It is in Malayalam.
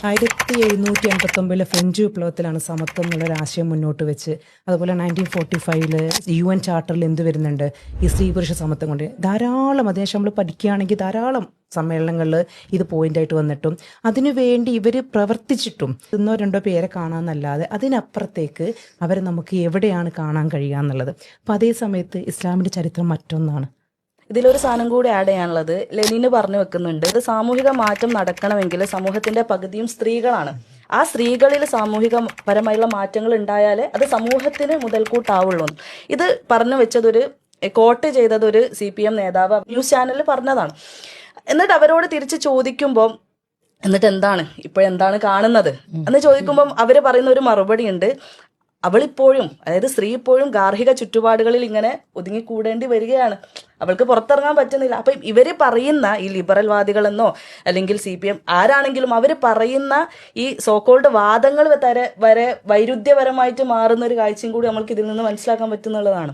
1789 ഫ്രഞ്ച് വിപ്ലവത്തിലാണ് സമത്വം എന്നുള്ളൊരു ആശയം മുന്നോട്ട് വെച്ച്, അതുപോലെ 1945 UN ചാർട്ടറിൽ എന്ത് വരുന്നുണ്ട്, ഈ സ്ത്രീ പുരുഷ സമത്വം കൊണ്ട് ധാരാളം അതിനുശേഷം നമ്മൾ പഠിക്കുകയാണെങ്കിൽ ധാരാളം സമ്മേളനങ്ങളിൽ ഇത് പോയിൻ്റായിട്ട് വന്നിട്ടും അതിനുവേണ്ടി ഇവർ പ്രവർത്തിച്ചിട്ടും ഒന്നോ രണ്ടോ പേരെ കാണാമെന്നല്ലാതെ അതിനപ്പുറത്തേക്ക് അവരെ നമുക്ക് എവിടെയാണ് കാണാൻ കഴിയുക എന്നുള്ളത്. അപ്പോൾ അതേ സമയത്ത് ഇസ്ലാമിൻ്റെ ചരിത്രം മറ്റൊന്നാണ്. ഇതിലൊരു സാധനം കൂടി ആഡ് ചെയ്യാനുള്ളത്, ലെനിന് പറഞ്ഞു വെക്കുന്നുണ്ട്, ഇത് സാമൂഹിക മാറ്റം നടക്കണമെങ്കിൽ സമൂഹത്തിന്റെ പകുതിയും സ്ത്രീകളാണ്. ആ സ്ത്രീകളിൽ സാമൂഹികപരമായുള്ള മാറ്റങ്ങൾ ഉണ്ടായാലേ അത് സമൂഹത്തിന് മുതൽക്കൂട്ടാവുള്ളൂ. ഇത് പറഞ്ഞു വെച്ചതൊരു കോട്ട് ചെയ്തതൊരു CPM നേതാവ് ന്യൂസ് ചാനലിൽ പറഞ്ഞതാണ്. എന്നിട്ട് അവരോട് തിരിച്ച് ചോദിക്കുമ്പോൾ എന്നിട്ട് ഇപ്പോഴെന്താണ് കാണുന്നത് എന്ന് ചോദിക്കുമ്പം അവര് പറയുന്ന ഒരു മറുപടി ഉണ്ട്. അവളിപ്പോഴും, അതായത് സ്ത്രീ ഇപ്പോഴും ഗാർഹിക ചുറ്റുപാടുകളിൽ ഇങ്ങനെ ഒതുങ്ങിക്കൂടേണ്ടി വരികയാണ്, അവൾക്ക് പുറത്തിറങ്ങാൻ പറ്റുന്നില്ല. അപ്പം ഇവര് പറയുന്ന ഈ ലിബറൽ വാദികളെന്നോ അല്ലെങ്കിൽ CPM ആരാണെങ്കിലും അവർ പറയുന്ന ഈ സോക്കോൾഡ് വാദങ്ങൾ വരെ വൈരുദ്ധ്യപരമായിട്ട് മാറുന്ന ഒരു കാഴ്ചയും കൂടി നമ്മൾക്ക് ഇതിൽ നിന്ന് മനസ്സിലാക്കാൻ പറ്റുന്നുള്ളതാണ്.